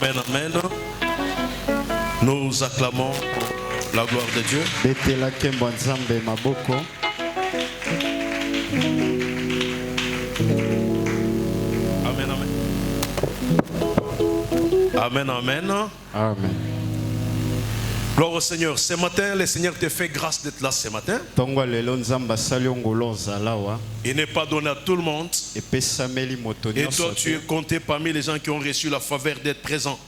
Amen, amen. Nous acclamons la gloire de Dieu. Amen, amen. Amen, amen. Amen. Gloire au Seigneur. Ce matin, le Seigneur te fait grâce d'être là ce matin. Il n'est pas donné à tout le monde. Et toi, tu es compté parmi les gens qui ont reçu la faveur d'être présents.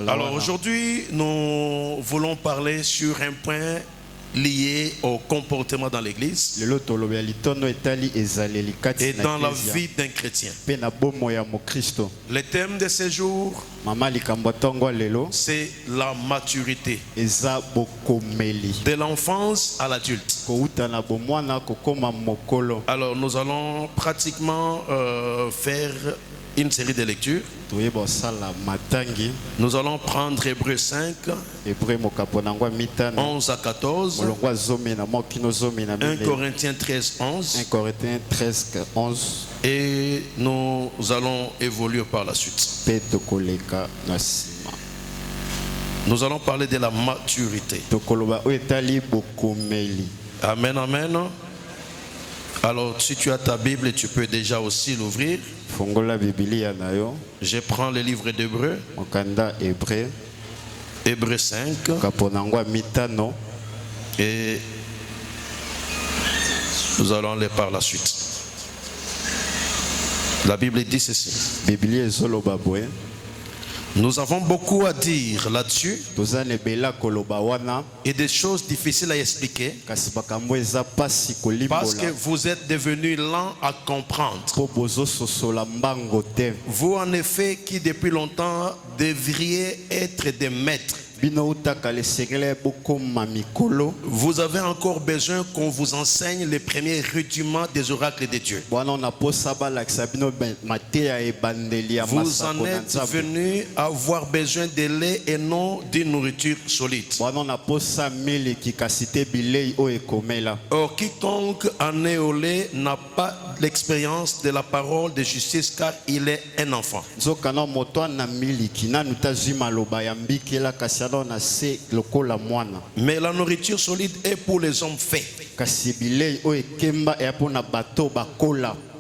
Alors aujourd'hui, nous voulons parler sur un point lié au comportement dans l'église et dans la vie d'un chrétien. Le thème de ce jour, c'est la maturité de l'enfance à l'adulte. Alors nous allons pratiquement faire une série de lectures. Nous allons prendre Hébreux 5, 11 à 14, 1 Corinthiens 13, 11, et nous allons évoluer par la suite. Nous allons parler de la maturité. Amen, amen. Alors si tu as ta Bible, tu peux déjà aussi l'ouvrir. Je prends le livre d'Hébreux, Hébreux 5, et nous allons aller par la suite. La Bible dit ceci. Nous avons beaucoup à dire là-dessus et des choses difficiles à expliquer parce que vous êtes devenus lents à comprendre. Vous en effet qui depuis longtemps devriez être des maîtres. Vous avez encore besoin qu'on vous enseigne les premiers rudiments des oracles de Dieu. Vous en êtes venus à avoir besoin de lait et non d'une nourriture solide. Or, quiconque en est au lait n'a pas l'expérience de la parole de justice car il est un enfant. Mais la nourriture solide est pour les hommes faits,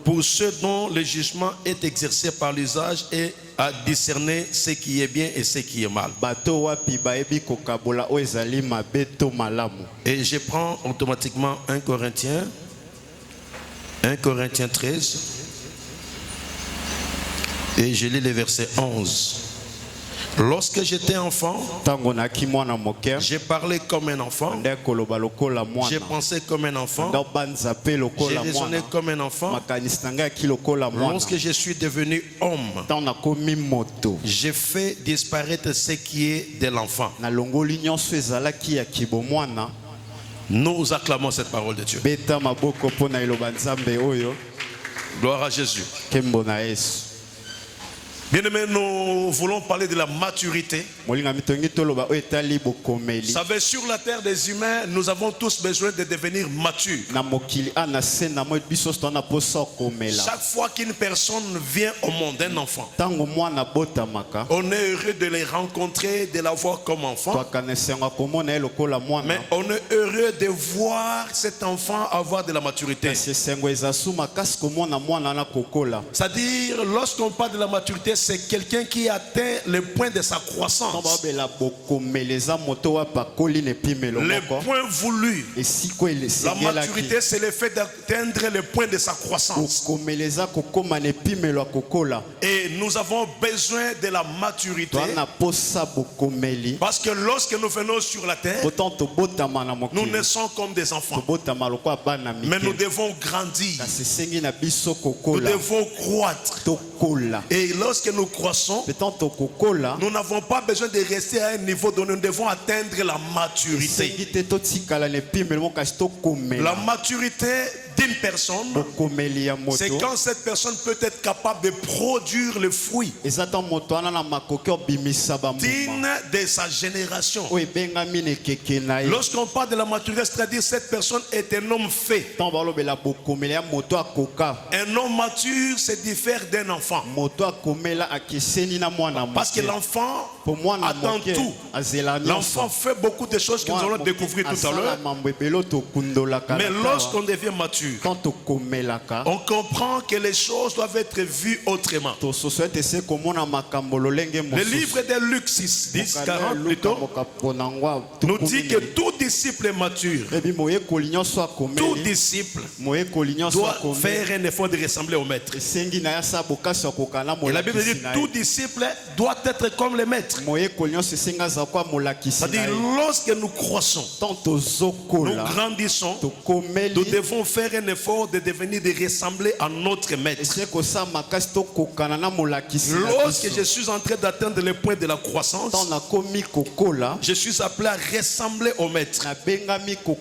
pour ceux dont le jugement est exercé par l'usage et à discerner ce qui est bien et ce qui est mal. Et je prends automatiquement 1 Corinthiens 13 et je lis le verset 11. Lorsque j'étais enfant, j'ai parlé comme un enfant, j'ai pensé comme un enfant, j'ai raisonné comme un enfant. Lorsque je suis devenu homme, j'ai fait disparaître ce qui est de l'enfant. Nous acclamons cette parole de Dieu. Gloire à Jésus. Bien aimé, nous voulons parler de la maturité. Vous savez, sur la terre des humains, nous avons tous besoin de devenir matures. Chaque fois qu'une personne vient au monde, un enfant, on est heureux de les rencontrer, de la voir comme enfant. Mais on est heureux de voir cet enfant avoir de la maturité. C'est-à-dire, lorsqu'on parle de la maturité, c'est quelqu'un qui atteint le point de sa croissance. Le point voulu. La maturité, c'est le fait d'atteindre le point de sa croissance. Et nous avons besoin de la maturité. Parce que lorsque nous venons sur la terre, nous naissons comme des enfants. Mais nous devons grandir. Nous devons croître. Et lorsque nous croissons, nous n'avons pas besoin de rester à un niveau donné, nous devons atteindre la maturité. La maturité d'une personne, c'est quand cette personne peut être capable de produire le fruit d'une de sa génération. Lorsqu'on parle de la maturité, c'est-à-dire cette personne est un homme fait. Un homme mature se diffère d'un enfant. Parce que l'enfant attend tout. L'enfant fait beaucoup de choses que nous allons découvrir tout à l'heure. Mais lorsqu'on devient mature, on comprend que les choses doivent être vues autrement. Le livre de Luc 6, 10, 40 plutôt, nous dit que tout disciple mature, tout disciple doit faire un effort de ressembler au maître. Et la Bible dit tout disciple doit être comme le maître. C'est-à-dire lorsque nous croissons, nous grandissons, nous devons faire un effort de devenir, de ressembler à notre maître. Lorsque je suis en train d'atteindre le point de la croissance, je suis appelé à ressembler au maître.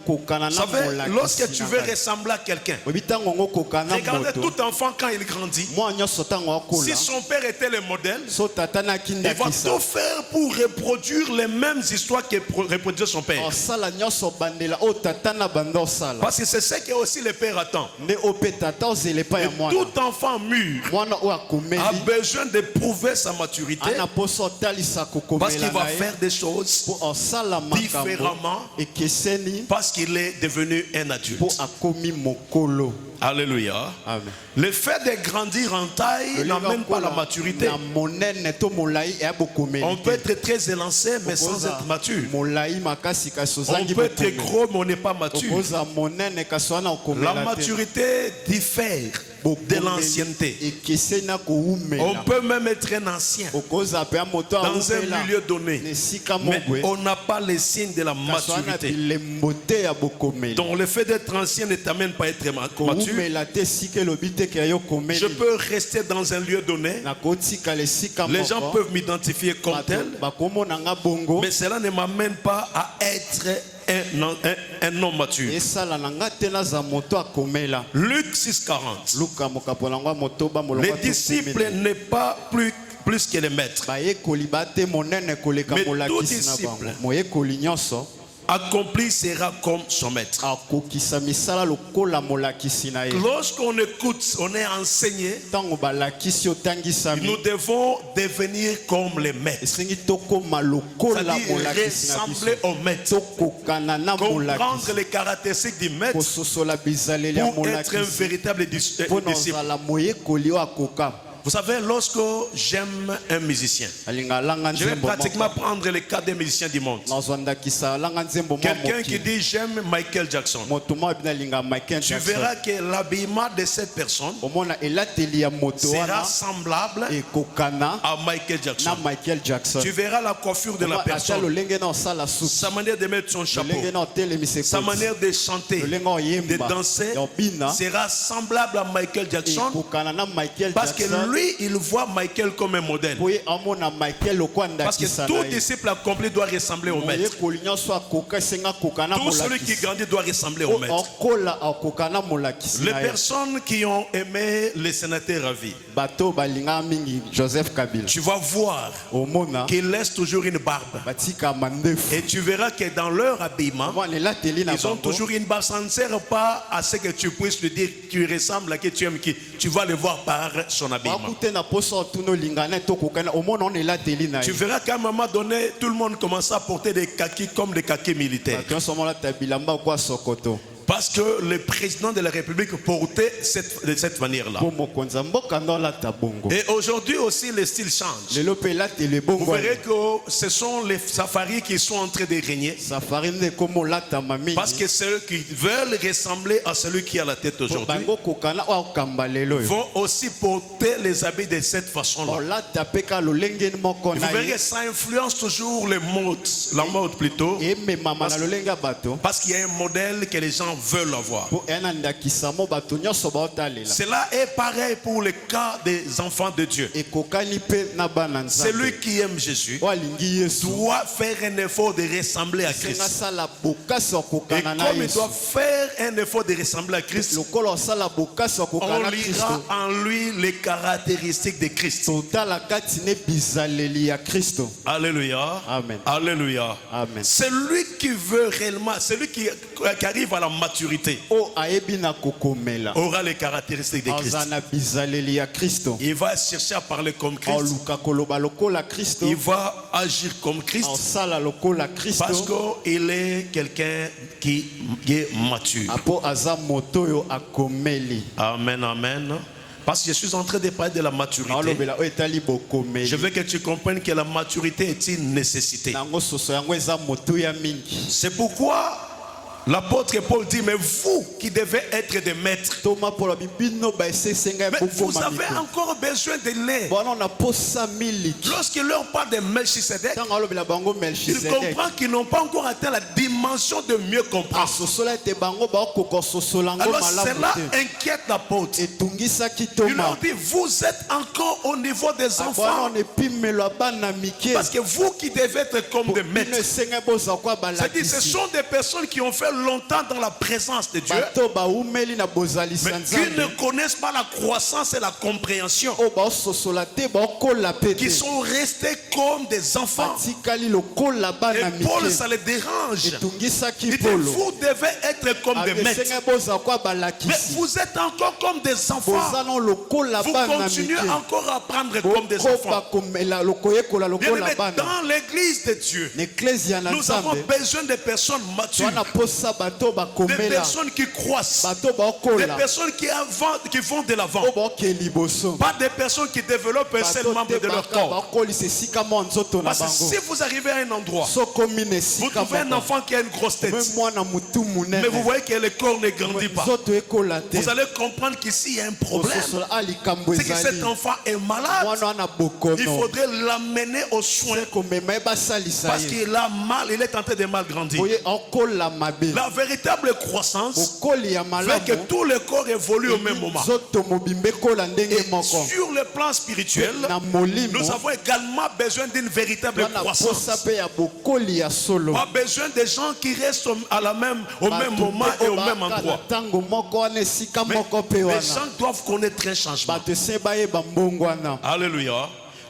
Vous savez, lorsque tu veux ressembler à quelqu'un, regardez tout enfant quand il grandit. Si son père était le modèle, il va tout faire pour reproduire les mêmes histoires que reproduisait son père. Parce que c'est ce que aussi le père attend. Et tout enfant mûr a besoin de prouver sa maturité, parce qu'il va faire des choses différemment, parce qu'il est devenu un adulte. Alléluia. Amen. Le fait de grandir en taille n'amène pas la maturité. On peut être très élancé mais sans être mature. On peut être gros mais on n'est pas mature. La maturité diffère de l'ancienneté. On peut même être un ancien dans un milieu donné, mais on n'a pas les signes de la maturité. Donc le fait d'être ancien ne t'amène pas à être mature. Je peux rester dans un lieu donné, les gens peuvent m'identifier comme tel, mais cela ne m'amène pas à être un homme mature. Luc 6,40. Le disciple n'est pas plus que le maître, mais tout disciple accompli sera comme son maître. Lorsqu'on écoute, on est enseigné, nous devons devenir comme les maîtres. C'est-à-dire ressembler au maître, comprendre les caractéristiques du maître pour être un véritable disciple. Vous savez, lorsque j'aime un musicien, je vais pratiquement prendre le cas des musiciens du monde. Quelqu'un qui dit j'aime Michael Jackson, tu verras que l'habillement de cette personne sera semblable à Michael Jackson. Tu verras la coiffure de la personne, sa manière de mettre son chapeau, sa manière de chanter, de danser sera semblable à Michael Jackson, parce que lui, il voit Michael comme un modèle. Parce que tout disciple accompli doit ressembler au maître. Tout celui qui grandit doit ressembler au maître. Les personnes qui ont aimé les sénateurs à vie, tu vas voir qu'ils laissent toujours une barbe. Et tu verras que dans leur habillement, ils ont toujours une barbe. Ça ne sert pas à ce que tu puisses lui dire tu ressembles à qui tu aimes qui. Tu vas le voir par son habillement. Tu verras qu'à un moment donné, tout le monde commence à porter des kakis comme des kakis militaires. Parce que le président de la République portait de cette manière-là. Et aujourd'hui aussi, le style change. Vous verrez que ce sont les safaris qui sont en train de régner. Parce que ceux qui veulent ressembler à celui qui a la tête aujourd'hui vont aussi porter les habits de cette façon-là. Vous verrez que ça influence toujours les modes, la mode plutôt. Parce qu'il y a un modèle que les gens veulent l'avoir. Cela est pareil pour le cas des enfants de Dieu. Celui qui aime Jésus doit faire un effort de ressembler à Christ. Et comme il doit faire un effort de ressembler à Christ, on lira en lui les caractéristiques de Christ. Alléluia. Amen. Alléluia. Amen. Celui qui veut réellement, celui qui arrive à la maturité, aura les caractéristiques de Christ. Il va chercher à parler comme Christ. Il va agir comme Christ. Parce qu'il est quelqu'un qui est mature. Amen, amen. Parce que je suis en train de parler de la maturité. Je veux que tu comprennes que la maturité est une nécessité. C'est pourquoi l'apôtre Paul dit, mais vous qui devez être des maîtres, mais vous avez encore besoin de lait. Lorsqu'il leur parle de Melchisedec, il comprend qu'ils n'ont pas encore atteint la dimension de mieux comprendre. Alors cela inquiète l'apôtre. Il leur dit, vous êtes encore au niveau des enfants. Parce que vous qui devez être comme des maîtres, c'est-à-dire ce sont des personnes qui ont fait longtemps dans la présence de Dieu, mais qui ne connaissent pas la croissance et la compréhension, qui sont restés comme des enfants. Et Paul, ça les dérange. Il dit, vous devez être comme des maîtres, mais vous êtes encore comme des enfants. Vous continuez encore à apprendre comme des enfants. Dans l'église de Dieu, nous avons besoin de personnes matures, des personnes qui croissent, des personnes qui vont de l'avant, pas des personnes qui développent un seul membre de leur corps. Parce que si vous arrivez à un endroit, vous trouvez un enfant qui a une grosse tête, mais vous voyez que le corps ne grandit pas, vous allez comprendre qu'ici il y a un problème. C'est que cet enfant est malade. Il faudrait l'amener aux soins, parce qu'il a mal, il est en train de mal grandir. La véritable croissance fait que tout le corps évolue au même moment. Et sur le plan spirituel, nous avons également besoin d'une véritable croissance. Pas besoin de gens qui restent au même moment et au même endroit. Mais les gens doivent connaître un changement. Alléluia.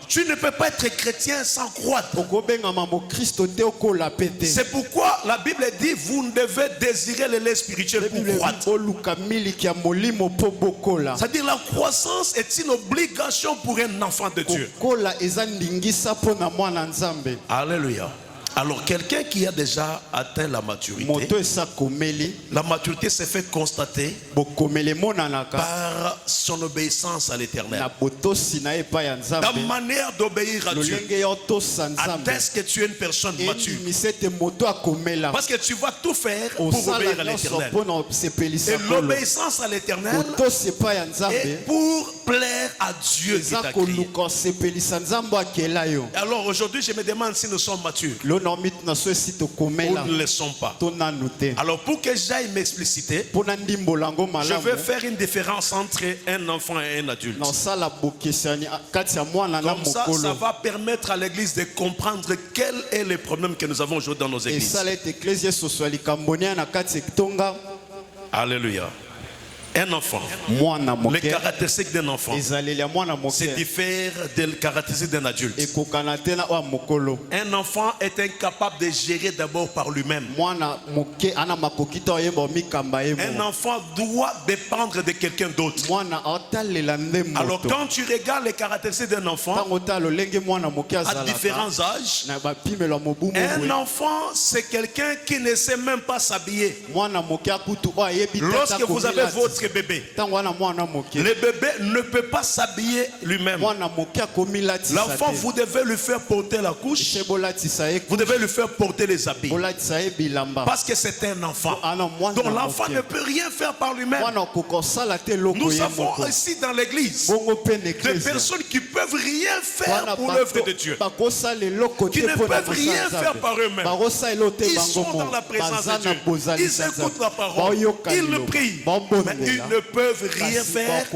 Tu ne peux pas être chrétien sans croître. C'est pourquoi la Bible dit, vous devez désirer le lait spirituel pour croître. C'est-à-dire la croissance est une obligation pour un enfant de Dieu. Alléluia. Alors quelqu'un qui a déjà atteint la maturité se fait constater par son obéissance à l'Éternel. La manière d'obéir à Dieu atteste que tu es une personne mature. Parce que tu vas tout faire pour obéir à l'Éternel. Et l'obéissance à l'Éternel est pour plaire à Dieu qui t'a créé. Alors aujourd'hui je me demande si nous sommes matures. Ou ne le sont pas. Alors pour que j'aille m'expliciter, je vais faire une différence entre un enfant et un adulte. Comme ça, ça va permettre à l'église de comprendre quel est le problème que nous avons aujourd'hui dans nos églises. Alléluia. Un enfant, les caractéristiques d'un enfant, c'est diffère des caractéristiques d'un adulte. Un enfant est incapable de gérer d'abord par lui-même. Un enfant doit dépendre de quelqu'un d'autre. Alors quand tu regardes les caractéristiques d'un enfant à différents âges, un enfant c'est quelqu'un qui ne sait même pas s'habiller. Lorsque vous avez votre votre bébé, le bébé ne peut pas s'habiller lui-même. L'enfant, vous devez lui faire porter la couche, vous devez lui faire porter les habits, parce que c'est un enfant. Donc l'enfant ne peut rien faire par lui-même. Nous avons ici dans l'église des personnes qui peuvent rien faire pour l'œuvre de Dieu, qui ne peuvent rien faire par eux-mêmes. Ils sont dans la présence de Dieu, ils écoutent la parole, ils le prient, mais ils ne peuvent rien faire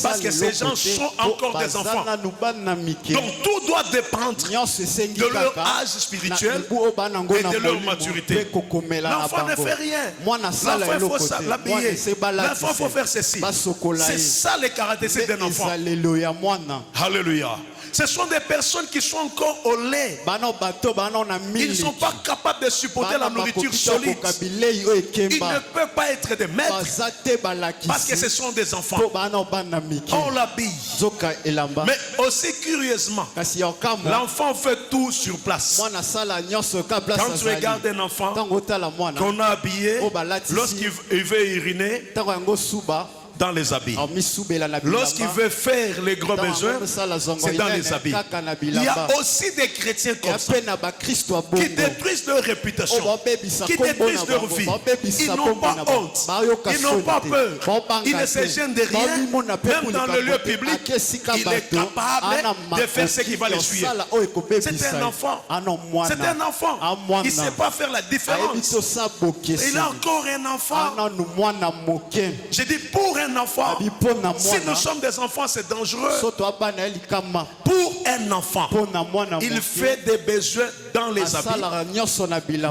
parce que ces gens sont encore des enfants. Donc tout doit dépendre de leur âge spirituel et de leur maturité. L'enfant ne fait rien. L'enfant, il faut l'habiller. L'enfant, il faut faire ceci. C'est ça les caractéristiques d'un enfant. Alléluia. Ce sont des personnes qui sont encore au lait. Ils ne sont pas capables de supporter la nourriture solide. Ils ne peuvent pas être des maîtres parce que ce sont des enfants. On l'habille. Mais aussi curieusement, l'enfant fait tout sur place. Quand tu regardes un enfant qu'on a habillé, lorsqu'il veut uriner, dans les habits. Lorsqu'il veut faire les gros besoins, c'est dans les habits. Il y a aussi des chrétiens comme ça qui détruisent leur réputation, qui détruisent leur vie. Ils n'ont pas honte, ils n'ont pas peur, ils ne se gênent de rien. Même dans le lieu public, il est capable de faire ce qui va les suivre. C'est un enfant. C'est un enfant. Il ne sait pas faire la différence. Il est encore un enfant. Je dis pour un enfant, si nous sommes des enfants, c'est dangereux. Pour un enfant, il fait des besoins dans les habits.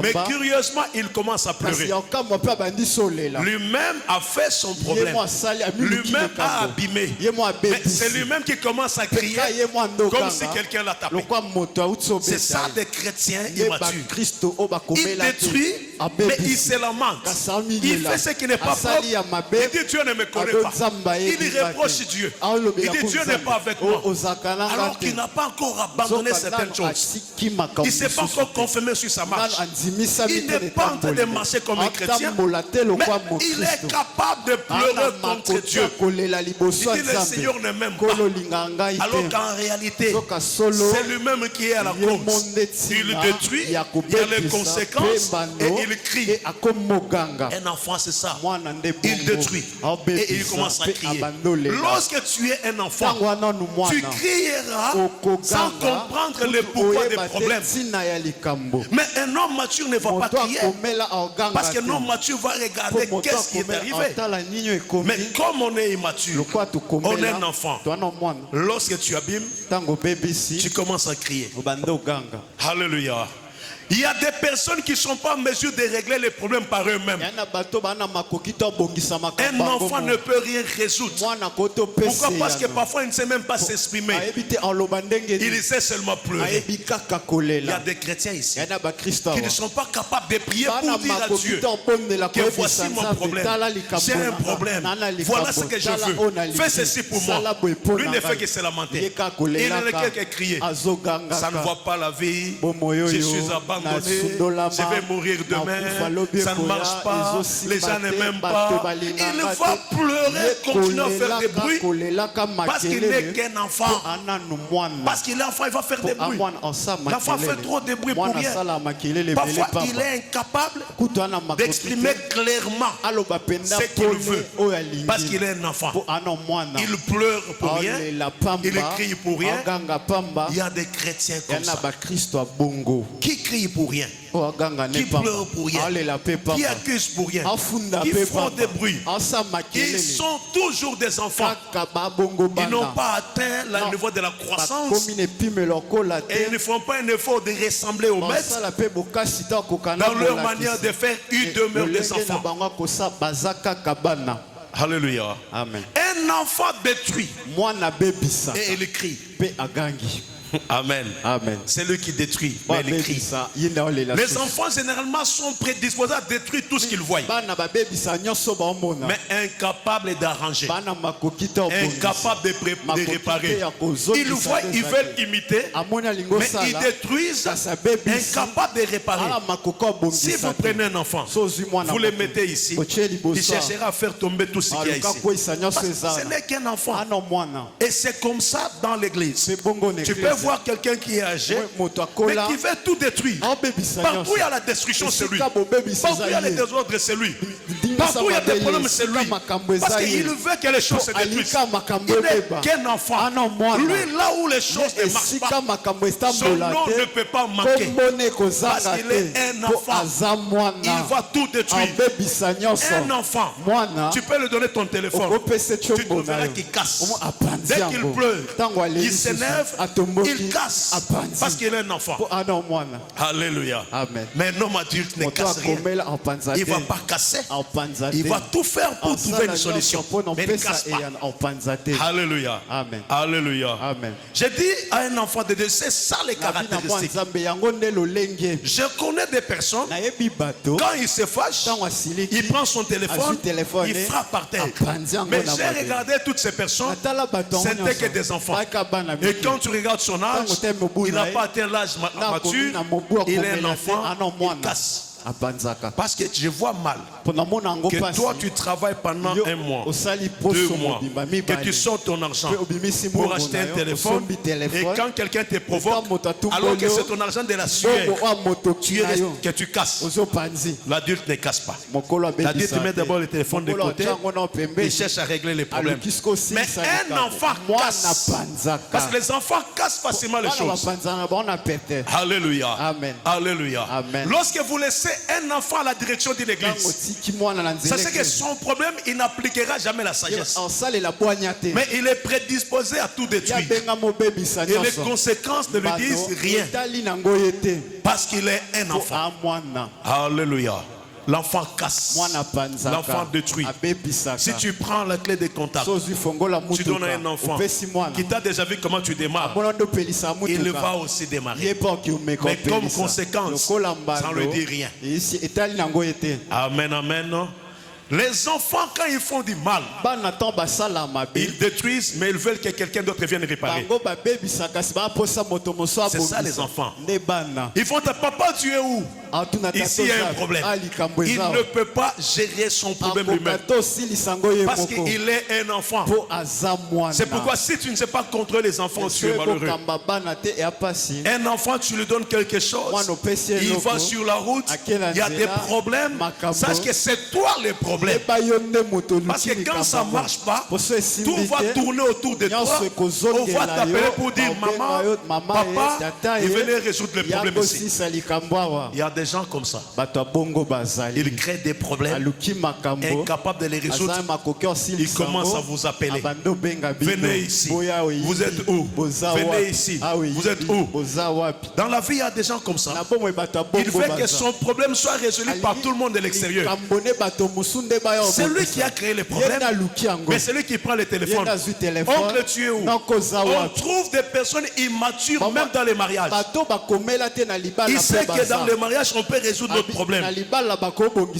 Mais curieusement, il commence à pleurer. Lui-même a fait son problème. Lui-même a abîmé. Mais c'est lui-même qui commence à crier comme si quelqu'un l'a tapé. C'est ça des chrétiens immatures. Il détruit, mais il se lamente. Il fait ce qui n'est pas propre. Il dit Dieu ne me connaît pas. Il reproche Dieu. Il dit Dieu n'est pas avec moi. Alors qu'il n'a pas encore abandonné certaines choses. Il ne s'est pas encore confirmé sur sa marche. Il n'est pas en train de marcher comme un chrétien, mais il est capable de pleurer contre Dieu. Il dit le Seigneur ne m'aime pas. Alors qu'en réalité, c'est lui-même qui est à la cause. Il détruit, il y a les conséquences et il crie. Un enfant, c'est ça. Il détruit et il commence à crier. Lorsque tu es un enfant, tu crieras sans comprendre le pourquoi des problèmes. Mais un homme mature ne va pas crier parce qu'un homme mature va regarder qu'est-ce qui est arrivé. Mais comme on est immature, on est un enfant. Lorsque tu abîmes, tu commences à crier. Alléluia. Il y a des personnes qui ne sont pas en mesure de régler les problèmes par eux-mêmes. Un enfant ne peut rien résoudre. Pourquoi? Parce que parfois il ne sait même pas s'exprimer. Il sait seulement pleurer. Il y a des chrétiens ici qui ne sont pas capables de prier pour dire à Dieu que voici mon problème. J'ai un problème. Voilà ce que je veux. Fais ceci pour moi. Lui ne fait que se lamenter. Il ne fait que crier. Ça ne voit pas la vie. Je suis abandonné. Je vais mourir demain. Ça ne marche pas. Les gens ne m'aiment pas. Il va pleurer, continuer à faire des bruits parce qu'il n'est qu'un enfant. Parce qu'il est enfant, il va faire des bruits. L'enfant fait trop de bruit pour rien. Parfois, il est incapable d'exprimer clairement ce qu'il veut parce qu'il est un enfant. Il pleure pour rien. Il crie pour rien. Il y a des chrétiens comme ça qui crient pour rien, qui pleurent pour rien, qui accusent pour rien, qui font des bruits. Ils sont toujours des enfants. Ils n'ont pas atteint le niveau de la croissance et ils ne font pas un effort de ressembler aux maîtres. Dans leur manière de faire, ils demeurent des enfants. Alléluia. Amen. Un enfant détruit et il crie. Amen. Amen. C'est lui qui détruit, mais il crie. Les enfants généralement sont prédisposés à détruire tout ce qu'ils voient, mais incapables d'arranger, incapables de réparer. Ils voient, ils veulent imiter, mais ils détruisent, incapables de réparer. Si vous prenez un enfant, vous le mettez ici, il cherchera à faire tomber tout ce qu'il y a ici. Ce n'est qu'un enfant. Et c'est comme ça dans l'église. Tu peux voir quelqu'un qui est âgé, mais qui veut tout détruire. Partout il y a la destruction, c'est lui. Partout il y a les désordres, c'est lui. Partout il y a des problèmes, c'est lui. Parce qu'il veut que les choses se détruisent. Il n'est qu'un enfant. Lui, là où les choses ne marchent pas, son nom ne peut pas manquer. Parce qu'il est un enfant. Il va tout détruire. Un enfant, tu peux lui donner ton téléphone. Tu verras qu'il casse. Dès qu'il pleure, il s'énerve, il casse. Parce qu'il est un enfant. Alléluia. Mais un homme adulte ne casse rien. Il ne va pas casser. Il va tout faire pour trouver une solution. Mais il ne casse pas. Alléluia. Amen. Alléluia. Amen. J'ai dit à un enfant de Dieu, c'est ça les caractéristiques. Je connais des personnes, quand il se fâche, il prend son téléphone, il frappe par terre. Mais j'ai regardé toutes ces personnes, c'était que des enfants. Et quand tu regardes son âge, il n'a pas atteint l'âge mature, il est un enfant, il casse. Parce que je vois mal que toi tu travailles pendant un mois, 2 mois, que tu sors ton argent pour acheter un téléphone, et quand quelqu'un te provoque, alors que c'est ton argent de la sueur que tu casses. L'adulte ne casse pas. L'adulte met d'abord le téléphone de côté, il cherche à régler les problèmes. Mais un enfant casse, parce que les enfants cassent facilement les choses. Alléluia. Amen. Alléluia. Amen. Lorsque vous laissez un enfant à la direction d'une église, sachez que son problème, il n'appliquera jamais la sagesse. Mais il est prédisposé à tout détruire. Et les conséquences ne lui disent rien. Parce qu'il est un enfant. Alléluia. L'enfant casse, l'enfant détruit. Si tu prends la clé de contact, tu donnes à un enfant qui t'a déjà vu comment tu démarres, il va aussi démarrer. Mais comme conséquence, ça ne lui dit rien. Amen, amen. Les enfants, quand ils font du mal, ils détruisent, mais ils veulent que quelqu'un d'autre vienne réparer. C'est ça les enfants. Ils font ta papa, tu es où? Ici il y a un problème. Il ne peut pas gérer son problème lui-même. Parce qu'il est un enfant. C'est pourquoi si tu ne sais pas contrôler les enfants, tu es malheureux. Un enfant, tu lui donnes quelque chose, il va sur la route, il y a des problèmes. Sache que c'est toi le problème. Parce que quand ça ne marche pas, tout va tourner autour de toi. On va t'appeler pour dire maman, papa, et venez résoudre les problèmes ici. Il y a des gens comme ça. Ils créent des problèmes, incapables de les résoudre. Ils commencent à vous appeler. Venez ici. Vous êtes où? Venez ici. Vous êtes où? Dans la vie, il y a des gens comme ça. Il veut que son problème soit résolu par tout le monde de l'extérieur. C'est lui qui a créé les problèmes. Mais c'est lui qui prend le téléphone. Oncle, tu es où? On trouve des personnes immatures même dans les mariages. Il sait que dans les mariages on peut résoudre notre problème.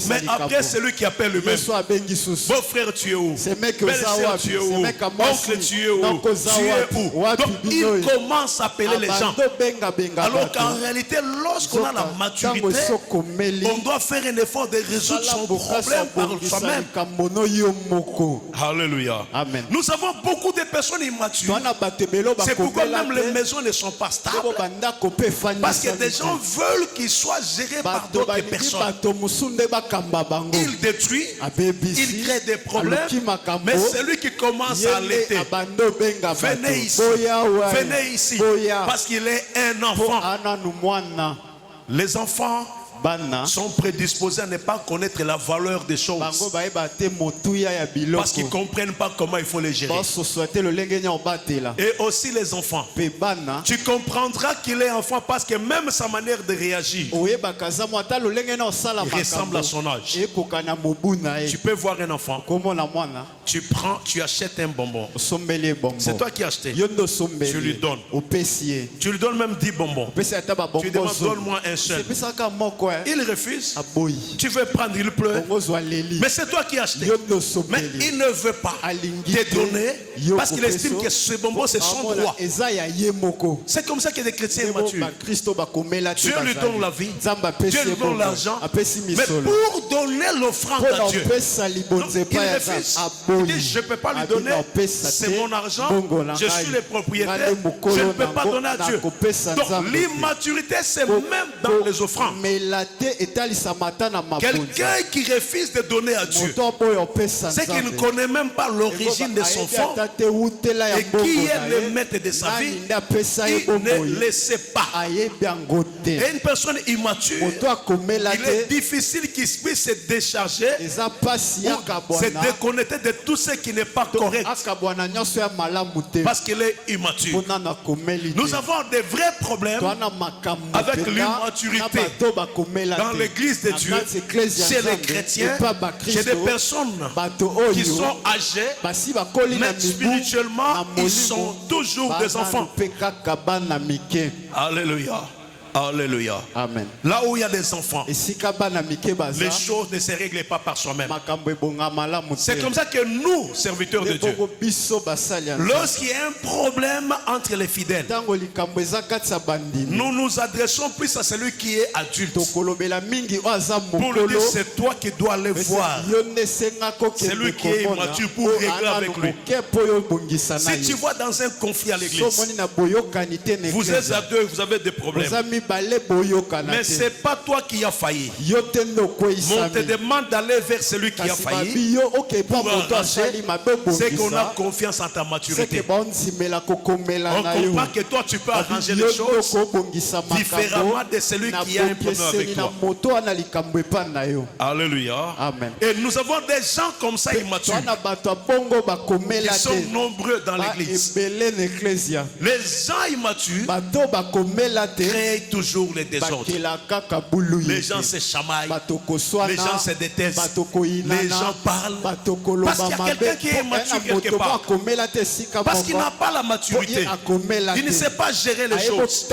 Mais après c'est lui qui appelle lui-même. Beau frère, tu es où? Belle sœur, tu es où? Oncle, tu es où? Tu es où? Donc il commence à appeler les gens. Alors qu'en réalité, lorsqu'on a la maturité, on doit faire un effort de résoudre son problème par soi-même. Alléluia. Amen. Nous avons beaucoup de personnes immatures. C'est pourquoi même les maisons ne sont pas stables. Parce que des gens veulent qu'ils soient gérés par d'autres personnes. Il détruit, il crée des problèmes, mais celui qui commence à allaiter, venez ici, venez ici, parce qu'il est un enfant. Les enfants sont prédisposés à ne pas connaître la valeur des choses. Parce qu'ils ne comprennent pas comment il faut les gérer. Et aussi les enfants. Tu comprendras qu'il est enfant parce que même sa manière de réagir ressemble à son âge. Tu peux voir un enfant. Tu achètes un bonbon. C'est toi qui as acheté. Tu lui donnes. Tu lui donnes même 10 bonbons. Tu demandes, donne-moi un seul. Il refuse. Tu veux prendre, il pleure. Mais c'est toi qui as acheté. Mais il ne veut pas te donner parce qu'il estime que ce bonbon c'est son droit. C'est comme ça que les chrétiens immatures. Dieu lui donne la vie. Dieu lui donne l'argent. Mais pour donner l'offrande à Dieu, non, il refuse. Il dit, je ne peux pas lui donner. C'est mon argent. Je suis le propriétaire. Je ne peux pas donner à Dieu. Donc l'immaturité, c'est même dans les offrandes. Quelqu'un qui refuse de donner à Dieu, c'est qu'il ne connaît même pas l'origine de son enfant et qui est le maître de sa vie. Il ne le sait pas. Et une personne immature, il est difficile qu'il puisse se décharger ou se déconnecter de tout ce qui n'est pas correct parce qu'il est immature. Nous avons des vrais problèmes avec l'immaturité dans l'église de Dieu, chez les chrétiens, chez des personnes qui sont âgées, mais spirituellement, ils sont toujours des enfants. Alléluia. Alléluia. Amen. Là où il y a des enfants, les choses ne se règlent pas par soi-même. C'est comme ça que nous, serviteurs de Dieu, lorsqu'il y a un problème entre les fidèles, nous nous adressons plus à celui qui est adulte pour lui dire c'est toi qui dois aller voir celui qui est immature pour régler avec lui. Si tu vois dans un conflit à l'église, vous êtes à deux, vous avez des problèmes, mais ce n'est pas toi qui as failli. On te demande d'aller vers celui qui a failli pour arranger. C'est qu'on a confiance en ta maturité. On comprend que toi tu peux arranger les choses différemment de celui qui a un problème avec toi. Alléluia. Amen. Et nous avons des gens comme ça immatures qui sont nombreux dans l'église. Les gens immatures créent toujours les désordres. Les gens se chamaillent, les gens se détestent, les gens parlent parce qu'il y a quelqu'un qui est immature quelque part, parce qu'il n'a pas la maturité, il ne sait pas gérer les choses,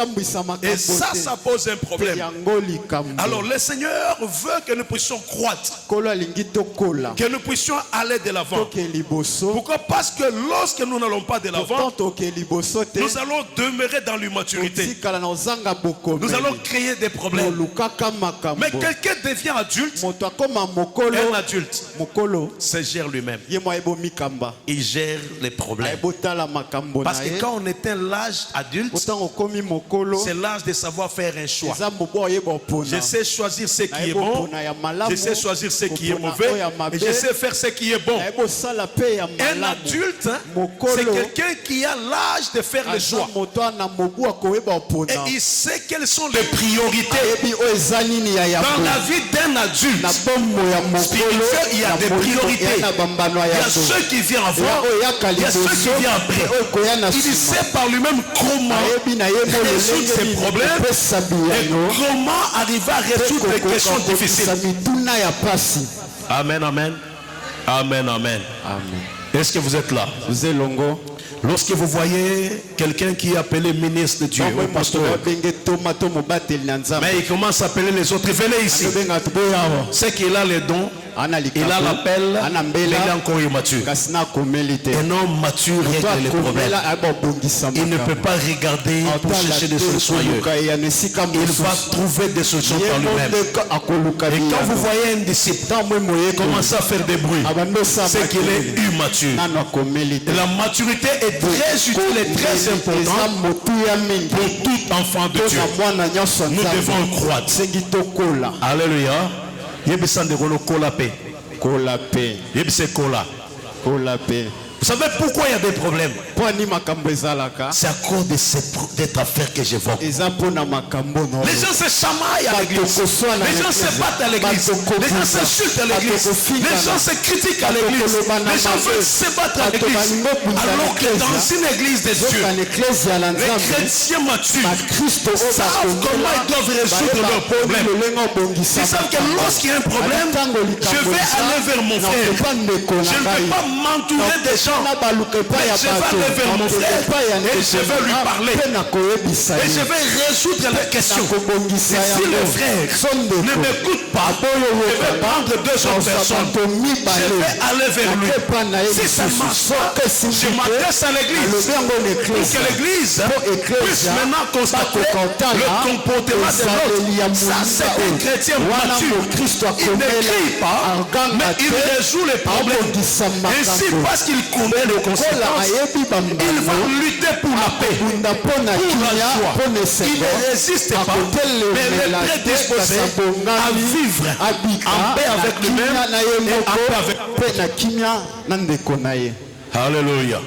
et ça pose un problème. Alors le Seigneur veut que nous puissions croître, que nous puissions aller de l'avant. Pourquoi? Parce que lorsque nous n'allons pas de l'avant, nous allons demeurer dans l'immaturité. Nous allons créer des problèmes. Mais quelqu'un devient adulte. Un adulte se gère lui-même. Il gère les problèmes. Parce que quand on atteint l'âge adulte, c'est l'âge de savoir faire un choix. Je sais choisir ce qui est bon, je sais choisir ce qui est mauvais, et je sais faire ce qui est bon. Un adulte, c'est quelqu'un qui a l'âge de faire le choix. Et il sait quelles sont les priorités dans la vie d'un adulte spirituel. Il y a des priorités. Il y a ceux qui viennent avant, il y a ceux qui viennent après. Il sait par lui-même comment résoudre ses problèmes et comment arriver à résoudre les questions difficiles. Amen, amen. Amen, amen. Est-ce que vous êtes là? Vous êtes longo. Lorsque vous voyez quelqu'un qui est appelé ministre de Dieu, pasteur, mais il commence à appeler les autres, venez ici. C'est qu'il a les dons, il a l'appel, il est encore immature. Un homme mature règle les problèmes. Il ne peut pas regarder pour chercher des solutions ailleurs. Il va trouver des solutions par lui-même. Et quand vous voyez un disciple commencer à faire des bruits, c'est qu'il est immature. Et la maturité est très utile et très importante pour tout enfant de Dieu. Nous devons croître. Alléluia. Yebisande kola pe. Kola pe. Yebise kola. Kola pe. Vous savez pourquoi il y a des problèmes? C'est à cause de cette affaire que j'évoque. Les gens se chamaillent à l'église. Les gens se battent à l'église. Les gens s'insultent à l'église. Les gens se critiquent à l'église. Les gens veulent se battre à l'église. Alors que dans une église de Dieu, les chrétiens matures savent comment ils doivent résoudre leurs problèmes. Ils savent que lorsqu'il y a un problème, je vais aller vers mon frère. Je ne vais pas m'entourer des gens. Mais je vais aller vers mon frère et je vais lui parler. Et je vais résoudre la question. Et si le frère ne m'écoute pas, je vais prendre 2 autres personnes. Je vais aller vers lui. Si ça ne marche pas, je m'adresse à l'église. Pour que l'église puisse maintenant constater le comportement de l'autre. Ça, c'est un chrétien mature. Il ne crie pas, mais il résout les problèmes. Ainsi, parce qu'il connaît les conséquences, il va lutter pour la paix, pour la joie. Il ne résiste pas, mais il est prédisposé à vivre en paix avec lui-même et en paix avec. Alléluia.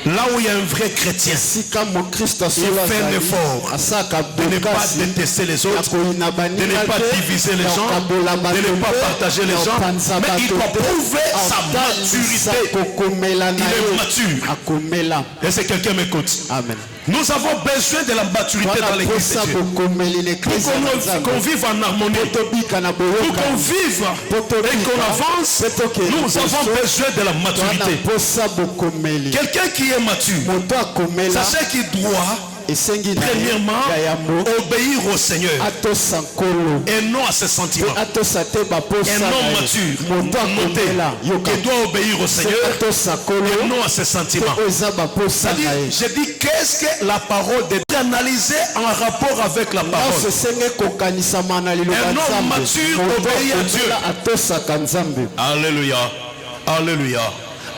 Là où il y a un vrai chrétien, il fait un effort de ne pas détester les autres, de ne pas diviser les gens, de ne pas partager les gens, mais il doit prouver sa maturité. Il est mature. Et c'est quelqu'un m'écoute. Amen. Nous avons besoin de la maturité dans l'église de Dieu. Pour qu'on vive en harmonie, pour qu'on vive et qu'on avance, nous avons besoin de la maturité. Quelqu'un qui est mature, sachez qu'il doit premièrement obéir au Seigneur et non à ses sentiments. Un homme mature, qui doit obéir au Seigneur et non à ses sentiments. C'est-à-dire, je dis, qu'est-ce que la parole de Dieu analysée en rapport avec la parole? Un homme mature obéit à Dieu. Alléluia. Alléluia.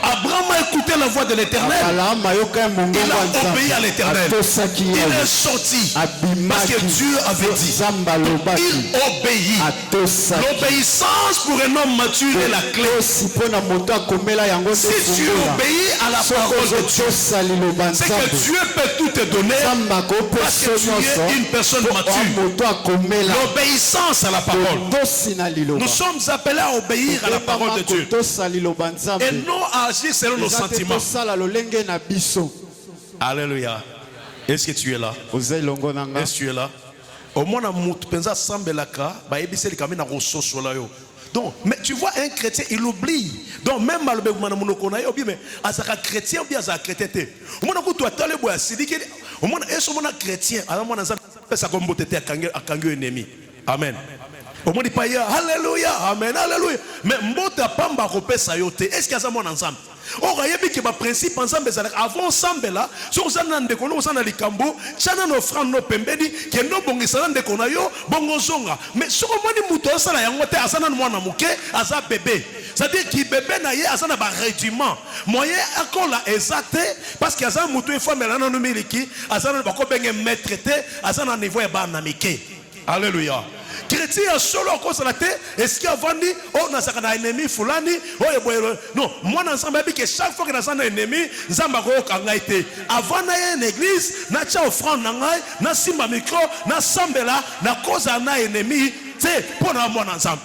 Abraham a écouté la voix de l'Éternel. Il a obéi à l'Éternel. Il est sorti parce que Dieu avait dit. Il obéit. L'obéissance pour un homme mature est la clé. Si tu obéis à la parole de Dieu, c'est que Dieu peut tout te donner parce que tu es une personne mature. L'obéissance à la parole. Nous sommes appelés à obéir à la parole de Dieu et non à agir selon nos sentiments. Alléluia. Est-ce que tu es là? Est-ce que tu es là? Au moins, donc, mais tu vois, un chrétien, il oublie. Donc, même mais à chrétien ou bien à chrétien. Au moins, tu as talé bois, c'est dit que au moins, est-ce que chrétien, alors moi, ça comme beauté à kango ennemi. Amen. Au moins, il pas alléluia, amen, alléluia. Mais mbota pamba kopesa yote. Est-ce qu'il y a ça mon ensemble? Or, il y a un principe ensemble. Avant ensemble là, sur ça n'en décolle, on a les cambo, chana nos frères nos pembedi, qui est nos bons salons de konayo, bongo zonga. Mais sur le moment où mouton ça la yangote, asana moi na mouké, asa bébé. C'est-à-dire qu'il bébé na yé asana ba régiment. Moyen encore là exacté, parce qu'il y a un mouton femme là non numérique, asana ba ko benge maîtreté, asana niveau e ba namike. Alléluia. Chrétien solo cause la tête, est-ce qu'il y a vendu oh na sakana ennemi fulani oh non moi ensemble que chaque fois que dans un ennemi nzamba ko kanga été avant na une église na cha offrande na ngai na simba micro na sambela na cause na ennemi c'est pour na moi ensemble.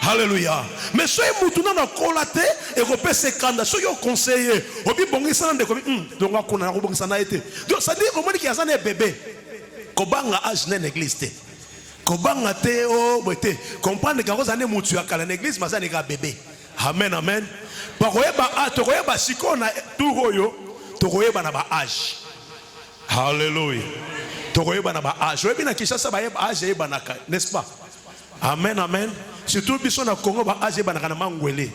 Alléluia. Mais soyez moutuna na kolate et repé sekanda soyez conseiller obi bongisa na ndeko donc akona ko bongisa na été donc ça dit comment qu'il y a ça un bébé kobanga âge na l'église te kobanga te o bote comprendre que vous allez moutu à l'église mais ça n'est qu'un bébé. Amen amen. Paroyeba a toroyeba sikona turoyo toroyeba na ba âge. Alléluia. Toroyeba na ba âge. Oyebi na Kinshasa ba yeba âge yeba na n'est-ce pas? Amen amen. Surtout biso na Congo ba âge yeba na mangwele.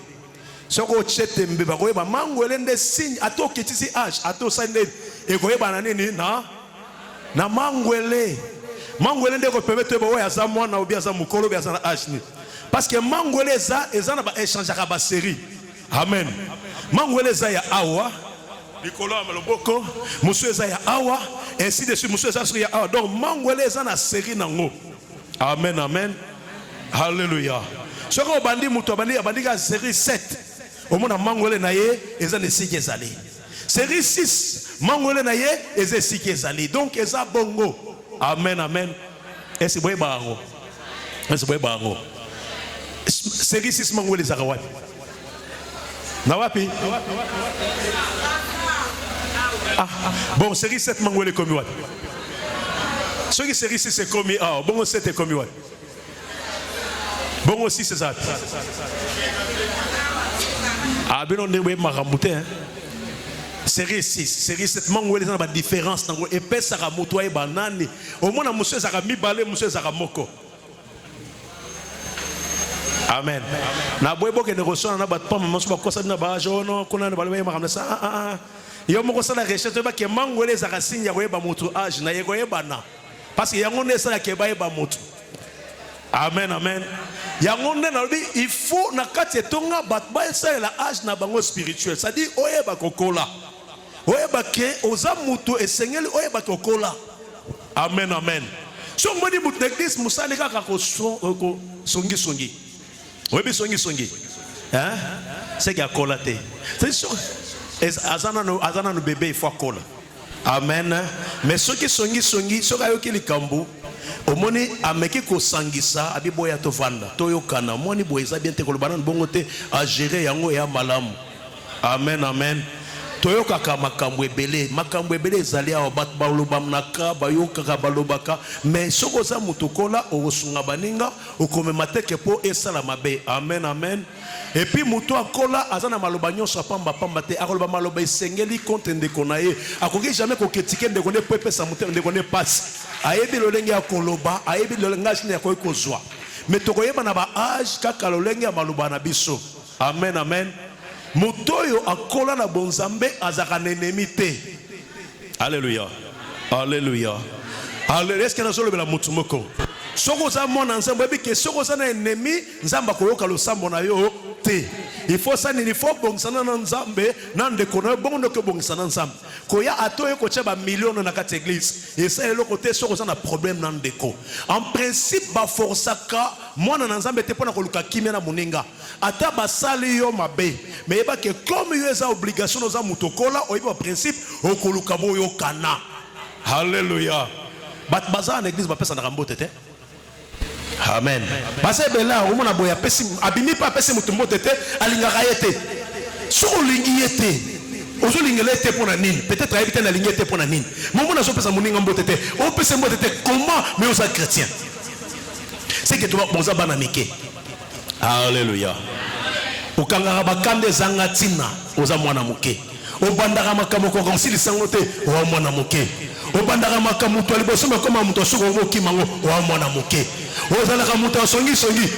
Soko chete mbe ba koyeba mangwele nde signe ato kitisi âge ato sande e koyeba na nini na mangwele. Mangwele ndeko permettre bo ya za mwana obi za mukolo obi za âge. Parce que mangwele eza na ba échange ka ba série. Amen. Mangwele za ya awa Nicolas Amaloboko, monsieur eza ya awa ainsi de suite monsieur eza ya awa. Donc mangwele eza na série nango. Amen amen. Alléluia. Soko bandi muto bandi ka série 7. au moins mangole na ye eza ne sikezali. Série 6 mangole na ye eza sikezali. Donc eza bongo. Amen amen. Est-ce boye bango? Est-ce boye bango? Série 6 mangole za wapi? Na wapi? Ah, bon, série 7 mangole comme wapi? Ce qui série 6 c'est comme ah, bon 7 est comme wapi? Bon aussi c'est ça. Ah ben on est ouais maramouté hein. Série 6, série 7 mangole ça na différence nango épais ça ka moto e banane. Au moins na monsieur ça ka mibale monsieur ça ka moko. Amen. Na boyebo ke ne reçoit na bat pam maman so ba kosa na ba jono kuna na ba le makamna ça yo moko ça la recherche ba ke mangole za ka sinya ko ba moto age na yego yebana. Parce que yango ne ça ke ba yeba moto. Amen amen. Yango ne na il faut na kati tonga bat ba ça la age na bango spirituel. Ça dit oyeba kokola. Oyeba ke oza moto esengeli oyeba kokola. Amen amen. So ngodi moto l'église musali kaka ko songi songi. Oui, mais songi. Hein? C'est qu'il y a collaté. C'est sûr. Azana no bébé, il faut coller. Amen. Mais ceux qui songi, ceux qui les kambu, au moni ameki ko sangisa, abi boya to vanda, to yokana, moni boyeza bien te kolobanan bongote à gérer yango ya malamu. Amen, amen. Toyoka ka makambo ebele ezali awa bat baloba mnaka bayoka ka balobaka mais soko za mutokola osunga baninga okomema teke po esala mabe. Amen amen. Et puis muto akola azana maloba nyonso pamba te akoloba maloba esengeli contre ndeko na ye akoki jamais ko critiquer ndeko ne pepe sa muto ndeko ne passe ayebi lolenge akoloba ayebi lolengage ne akoki kozwa mais tokoyeba na ba age kaka lolenge ya maloba na biso. Amen amen. Mutoyo akola na bonzambe azaka nenemi te. Alléluia. Alléluia. Alléluia. Est-ce que nous sommes la mutumoko? Soko za mona nzambe bike soko za na ennemi nzamba koyoka losambo na yo te. Il faut ça il faut bongsana na nzambe na ndeko na bongo ke bongsana nzambe. Koya atoyo ko tshaba million na kati église. Et ça le côté soko za na problème na ndeko. En principe ba forsaka mwana na nzambe te pona koluka kimia na muninga. Ata basali yo mabe. Mais ba ke comme yo eza obligation za mutokola o iba principe o koluka boyo kana. Alléluia. Bat baza en église ba pesa na rambo tete. Amen. Parce que là, on a boya pesi abimi pa pesi mutumbo tete alingaka yete. Soko lingi yete. Ozo lingele te pona nini? Peut-être habiter na lingi te pona nini? Momo na so pesa muninga mbo tete. O pesa mbo tete comment mais on est chrétien. C'est que tu vas bonza bana mike. Alléluia. Okangaka bakande zangatina oza mwana muke. Obandaka makamoko konsili sangote o mwana muke. Obandaka makamuto alibosoma koma muto soko ngoki mango o mwana muke. Ozalaka muto songi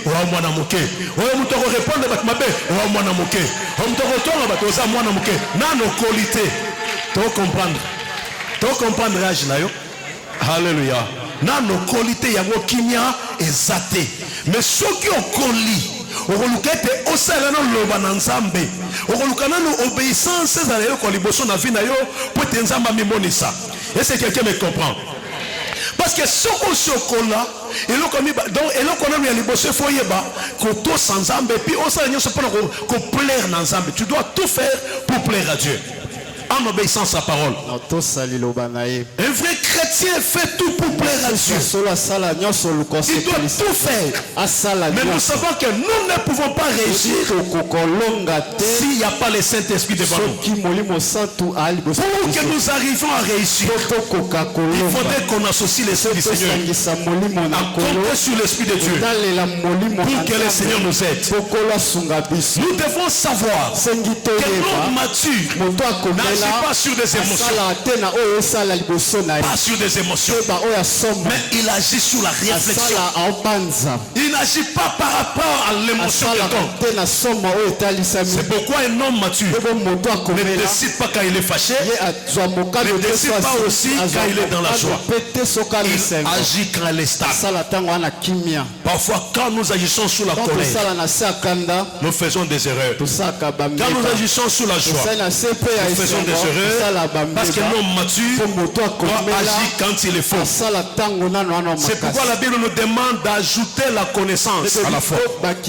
o mwana muke. O muto ko répondre bat mabe o mwana muke. O muto ko tonga bat oza mwana muke. Nano qualité. To comprendre âge na yo. Alléluia. Nano qualité yango kimia ezate. Mais soki okoli okolukete osala na loba na nzambe okolukana no obéissance ezala yo ko liboso na vie na yo po te nzamba mimonisa. Est-ce que quelqu'un me comprend? Parce que ce qu'on se colla et le commis donc et le qu'on a mis à liboso foyeba koto sans nzambe puis osala nyoso pona ko plaire na nzambe. Tu dois tout faire pour plaire à Dieu. En obéissant sa parole. Un vrai chrétien fait tout pour plaire à Dieu. Il doit tout faire. Mais nous savons que nous ne pouvons pas réussir s'il n'y a pas le Saint-Esprit devant nous. Pour que nous arrivions à réussir, il faudrait qu'on associe l'Esprit du Seigneur. À compter sur l'Esprit de Dieu. Pour que le Seigneur nous aide. Nous devons savoir que l'homme mature pas sur des émotions. Pas sur des émotions. Mais il agit sur la réflexion. Il n'agit pas par rapport à l'émotion de c'est pourquoi un homme mature ne décide pas quand il est fâché. Ne décide pas aussi quand il est dans la joie. Il agit quand il est stable. Parfois quand nous agissons sous la colère, nous faisons des erreurs. Quand nous agissons sous la joie, nous faisons des erreurs parce que l'homme mature doit agir quand il est faux. C'est pourquoi la Bible nous demande d'ajouter la connaissance à la foi. Donc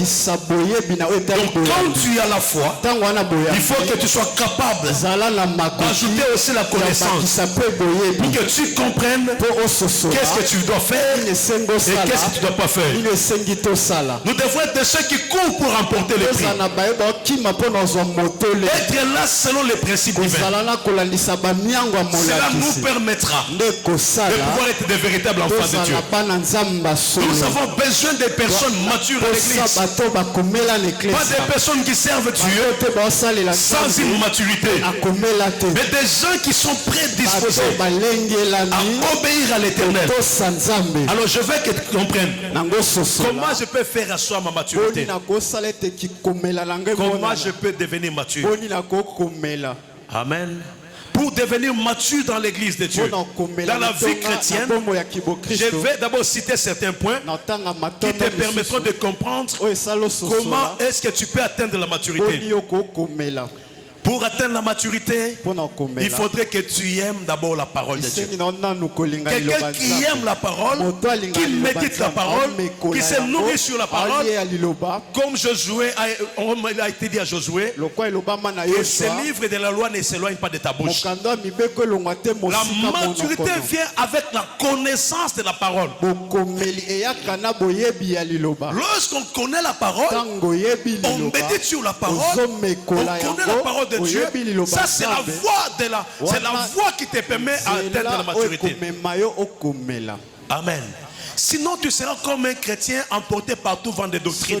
quand tu as la foi, il faut que tu sois capable d'ajouter aussi la connaissance pour que tu comprennes qu'est-ce que tu dois faire et qu'est-ce que tu ne dois pas faire. Nous devons être de ceux qui courent pour remporter les prix. Être là selon les principes divins. Cela nous permettra de pouvoir être des véritables enfants de Dieu. Nous avons besoin des personnes matures à l'église. Pas des personnes qui servent Dieu sans une maturité. Mais des gens qui sont prédisposés à obéir à l'Éternel. Alors je veux que tu comprennes comment je peux faire asseoir ma maturité. Comment je peux devenir mature. Amen. Pour devenir mature dans l'église de Dieu, dans la vie chrétienne, je vais d'abord citer certains points qui te permettront de comprendre comment est-ce que tu peux atteindre la maturité. Pour atteindre la maturité, il faudrait que tu aimes d'abord la parole de Dieu. Quelqu'un qui aime la parole, qui médite la parole, qui se nourrit sur la parole, comme Josué a été dit à Josué, que ce livre de la loi ne s'éloigne pas de ta bouche. La maturité vient avec la connaissance de la parole. Lorsqu'on connaît la parole, on médite sur la parole, on connaît la parole de Dieu. Ça c'est la voie qui te permet à atteindre la maturité. Amen. Sinon tu seras comme un chrétien emporté par tout vent de doctrine. Un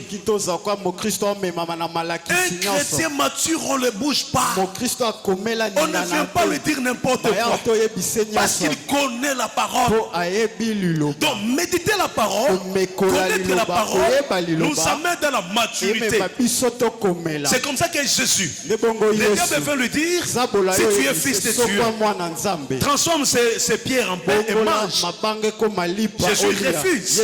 chrétien mature, on ne le bouge pas. On ne vient pas lui dire n'importe quoi, parce qu'il connaît la parole. Donc méditer la parole, connaître la parole, nous amène dans la maturité. C'est comme ça que Jésus, le diable veut lui dire, si tu es fils de Dieu, transforme ces pierres en pain et mange. Jésus refuse.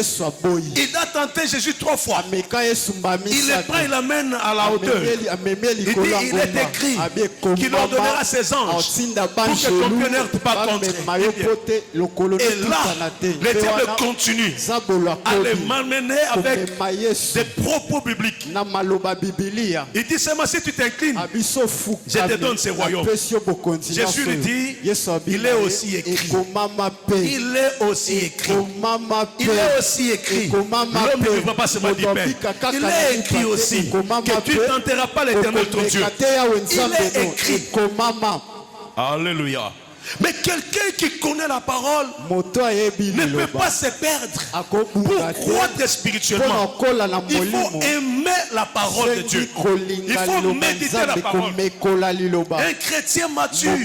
Il a tenté Jésus 3 fois. Il le prend, il l'amène à la hauteur. Il dit, il est écrit qu'il ordonnera ses anges pour que ton cœur n'erte pas contre. Et là, le diable continue à le malmener avec des propos bibliques. Il dit seulement si tu t'inclines, je te donne ce royaume. Jésus lui dit, il est aussi écrit. Il est aussi écrit. Il est aussi écrit. L'homme ne vivra pas seulement du pain. Il est écrit aussi que tu ne tenteras pas l'Éternel ton Dieu. Il est écrit. Alléluia. Mais quelqu'un qui connaît la parole ne peut pas se perdre. Pour croître spirituellement, il faut aimer la parole de Dieu. Il faut méditer la parole. Un chrétien mature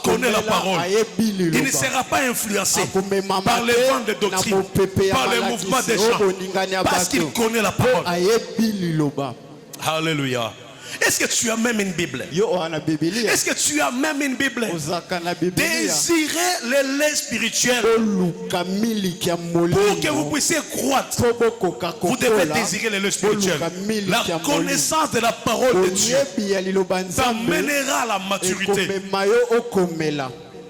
connaît la parole. Il ne sera pas influencé par les vents de doctrine, par les mouvements des gens, parce qu'il connaît la parole. Alléluia. Est-ce que tu as même une Bible? Est-ce que tu as même une Bible? Désirez le lait spirituel pour que vous puissiez croître. Vous devez désirer le lait spirituel. La connaissance de la parole de Dieu t'amènera à la maturité.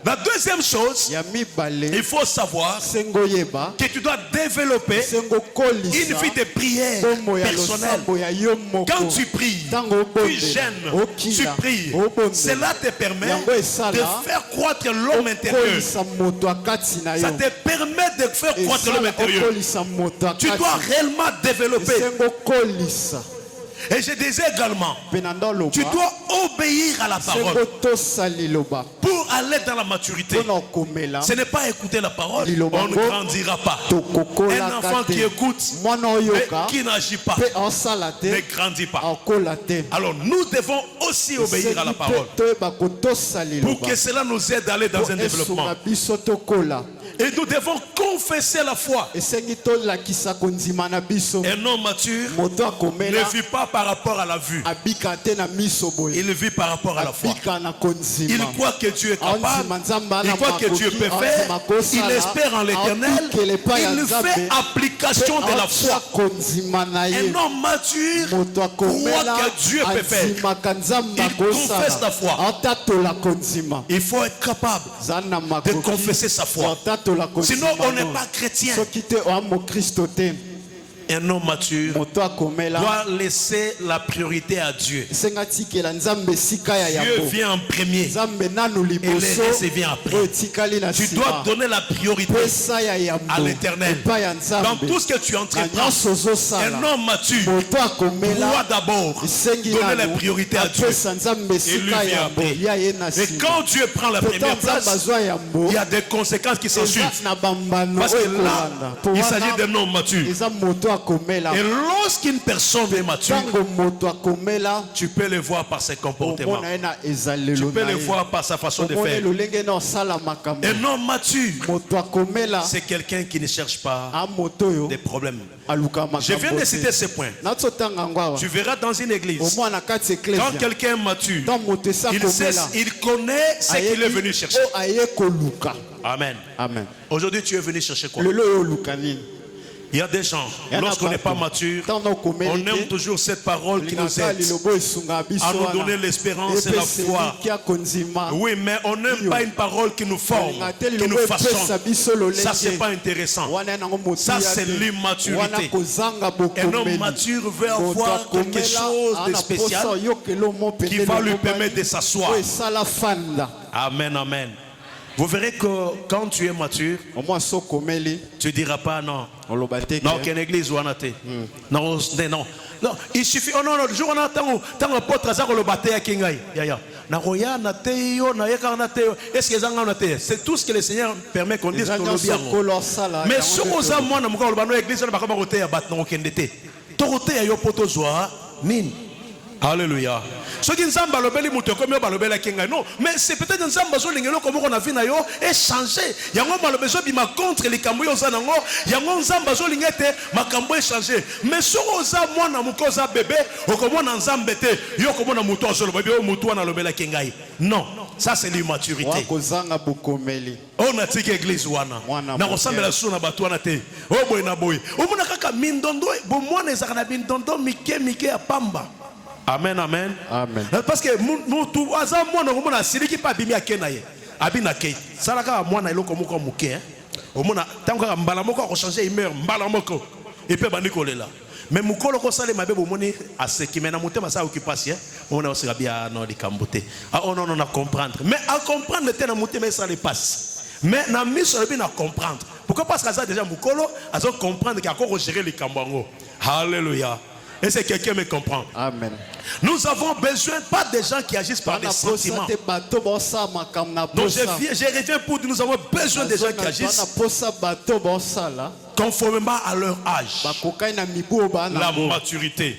La deuxième chose, il faut savoir que tu dois développer une vie de prière personnelle. Quand tu pries, tu gênes, tu pries. Cela te permet de faire croître l'homme intérieur. Ça te permet de faire croître l'homme intérieur. Tu dois réellement développer. Et je disais également, tu dois obéir à la parole pour aller dans la maturité. Ce n'est pas écouter la parole, on ne grandira pas. Un enfant qui écoute, mais qui n'agit pas, ne grandit pas. Alors nous devons aussi obéir à la parole pour que cela nous aide à aller dans un développement. Et nous devons confesser la foi. Un homme mature ne vit pas par rapport à la vue. Il vit par rapport à la foi. Il croit que Dieu est capable. Il croit que Dieu peut faire. Il espère en l'Éternel. Il fait application de la foi. Un homme mature croit que Dieu peut faire. Il confesse la foi. Il faut être capable de confesser sa foi. Sinon, on n'est pas chrétien. Un homme mature doit laisser la priorité à Dieu. Dieu vient en premier et les restes vient après. Tu dois donner la priorité à l'Éternel. Dans tout ce que tu entreprends, un homme mature doit d'abord donner la priorité à Dieu et lui vient après. Et quand Dieu prend la première place, il y a des conséquences qui s'en suivent. Parce que là, il s'agit d'un homme mature. Et lorsqu'une personne est mature, tu peux le voir par ses comportements. Tu peux le voir par sa façon de faire. Un homme mature, c'est quelqu'un qui ne cherche pas des problèmes. Je viens de citer ce point. Tu verras dans une église, quand quelqu'un est mature, il connaît ce qu'il est venu chercher. Amen. Aujourd'hui, tu es venu chercher quoi? Il y a des gens, lorsqu'on n'est pas mature, on aime toujours cette parole qui nous aide à nous donner l'espérance et la foi. Oui, mais on n'aime pas une parole qui nous forme, qui nous façonne. Ça, c'est pas intéressant. Ça, c'est l'immaturité. Un homme mature veut avoir quelque chose de spécial qui va lui permettre de s'asseoir. Amen, amen. Vous verrez que quand tu es mature, tu ne diras pas non. Non, qu'une église ou un athée. Non, non. Non, il suffit. Oh non, le jour où on a tant de potes, ça, on le battait à Kingaï. Est-ce que c'est tout ce que le Seigneur permet qu'on dise pour le bien. Mais si on a moins de l'église, on va pas à battre dans aucun été. Toroté à Yopotozoa, mine. Alléluia. Ce qui nous a balobé muto comme yo balobé la kinga non, mais c'est peut-être un samba zo lingelo comme on a vu na yo et changer. Yango balobé zo bima contre les kambo yo za nango, yango nzamba zo lingete makambo e changer. Mais so oza mwana mukoza bébé, okomona nzambe te, yo komona muto zo lobe yo muto na lobela kinga. Non, ça c'est l'immaturité. On a dit église wana. Na ressemble la sou na bato wana te. O boy na boy. O mona kaka mindondo, bo mwana ezaka na mindondo mike ya pamba. Amen, amen. Amen. Parce que nous tout hasard moi nous on a celui qui pas bimi akenaye. Abina kei. Salaka moi na iloko moko muke hein. Au mona tango mbala moko ko changer il meurt mbala moko. Et peut bandi kolela. Mais mukolo ko sale mabe bomoni aseki mena mutema sa occupation. On a aussi bien non di kambote. Ah on on a comprendre. Mais à comprendre tena mutema ça les passe. Mais na miso bien à comprendre. Pourquoi parce que ça déjà mukolo a comprendre qu'il a encore gérer les kambango. Alléluia. Et c'est quelqu'un me comprend. Amen. Nous avons besoin pas des gens qui agissent par des sentiments. Donc je reviens pour dire nous avons besoin des gens qui agissent conformément à leur âge. La maturité.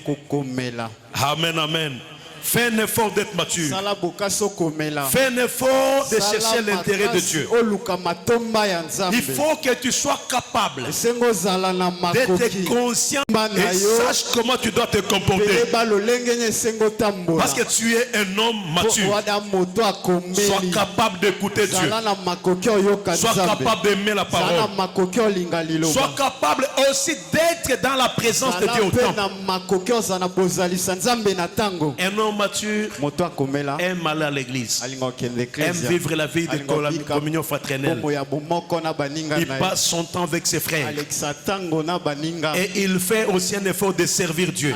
Amen, amen. Fais un effort d'être mature. Fais un effort de chercher l'intérêt de Dieu. Il faut que tu sois capable d'être conscient et sache comment tu dois te comporter. Parce que tu es un homme mature. Sois capable d'écouter Dieu. Sois capable d'aimer la parole. Sois capable aussi d'être dans la présence de Dieu au temps. Un homme mature aime aller à l'église, aime vivre la vie de communion fraternelle. Il passe son temps avec ses frères et il fait aussi un effort de servir Dieu.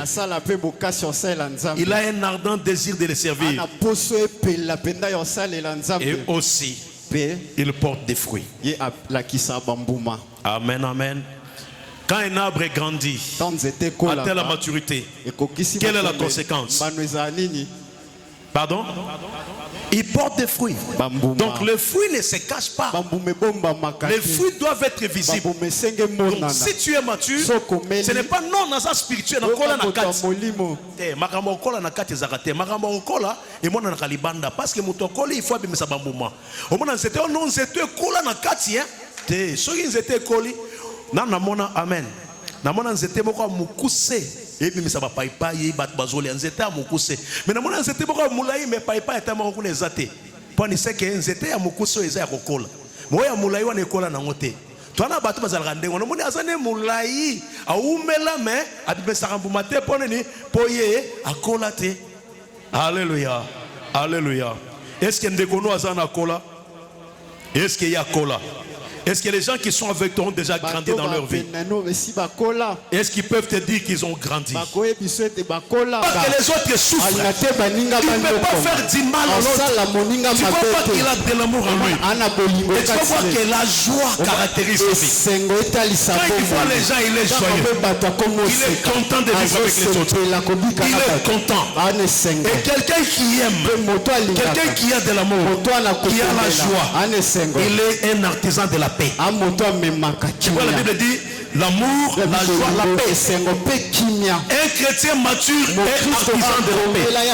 Il a un ardent désir de le servir et aussi il porte des fruits. Amen, amen. Quand un arbre grandit, atteint la maturité, quelle est la conséquence? Pardon? Il porte des fruits. Donc les fruits ne se cachent pas. Les fruits doivent être visibles. Donc si tu es mature, ce n'est pas non dans sa spirituel. Parce que il faut abîmer sa bambouma. Namona amen. Namona nzete moko mukuse. Ebi misaba paipa yi bat bazoli nzete mukuse. Mais namona nzete moko mulai me paipa eta moko kuna ezate. Poni seke nzete ya mukuse eza ya kokola. Moya mulai wana ekola na ngote. Twana batu bazalaka ndengo. Namoni azane mulai aumela me abimesa kambuma te poneni poye akola te. Alléluia. Alléluia. Est-ce que ndekono azana kola? Est-ce qu'il y a kola? Est-ce que les gens qui sont avec toi ont déjà grandi dans leur vie? Est-ce qu'ils peuvent te dire qu'ils ont grandi? Pas que les autres souffrent. Il ne peut pas faire du mal à l'autre. Tu ne vois pas qu'il a de l'amour en lui. Et tu vas voir que la joie caractérise sa vie. Quand il voit les gens, il est joyeux. Il est content de vivre avec les autres. Il est content. Et quelqu'un qui aime, quelqu'un qui a de l'amour, qui a la joie, il est un artisan de la paix. Tu vois, la Bible dit l'amour, la joie, la paix. Un chrétien mature est artisan de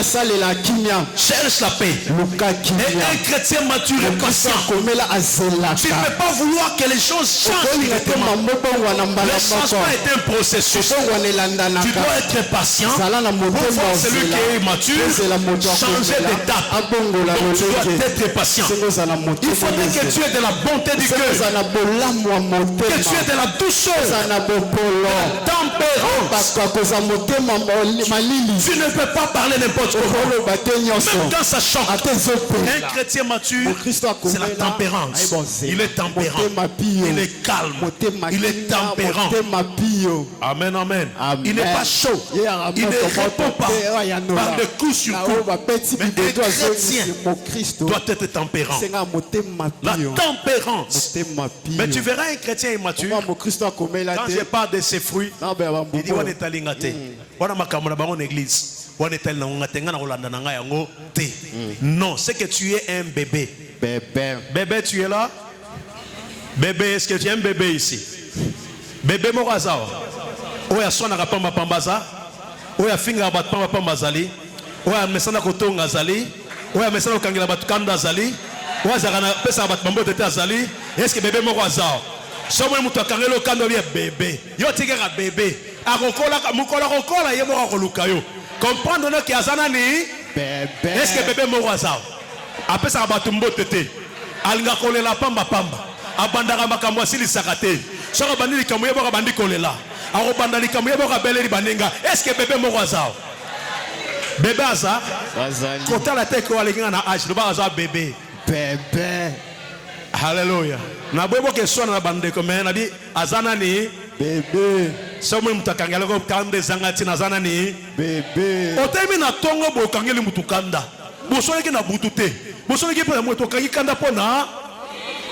la paix. Cherche la paix. Et un chrétien mature est patient. Tu ne peux pas vouloir que les choses changent directement. Le changement est un processus. Tu dois être patient pour voir celui qui est mature changer d'étape. Donc tu dois être patient. Il faudrait que tu aies de la bonté du cœur, que tu aies de la douceur, tempérance. Tu ne peux pas parler n'importe comment, même quand ça choque. Un chrétien mature, c'est la tempérance. Il est tempérant, il est calme, il est tempérant. Amen, amen. Il n'est pas chaud, il ne répond pas par des coups sur coups. Mais un chrétien doit être tempérant. La tempérance. Mais tu verras un chrétien immature, quand je parle de ses fruits, il dit on est allé ngate. On a makamona dans l'église. On est allé ngate. Non, c'est que tu es un bébé. Bébé, tu es là? Bébé, est-ce que tu es un bébé ici? Bébé Morazawa. Oya swana kapamba pambaza. Oya finga bat pamba pambazali. Oya mesana kotonga zali. Oya mesana kangela bat kanda zali. Oya zakana pesa bat pambo tete azali. Est-ce que bébé Morazawa? Somo mutu akangelo kando bia bébé. Yo tigera bébé. Akokola mukola kokola ye moko koluka yo. Comprendre que azana ni bébé. Est-ce que bébé Morazawa? Apesa bat mbo tete. Alinga kolela pamba pamba. Abandaka makambo asili sakate. Soko bandili kamuye boka bandi kolela. Ako bandali kamuye boka beleri baninga. Est-ce que bébé moko azao? Bébé aza? Kota la tête ko alinga na âge, no ba aza bébé. Bébé. Hallelujah. Na bobo ke sona na bande ko me na bi azana ni bébé. Somo mutakangela ko kande zangati na azana ni bébé. Otemi na tongo bo kangeli mutukanda. Bo sone ki na butute. Bo sone ki po moto kangi kanda pona.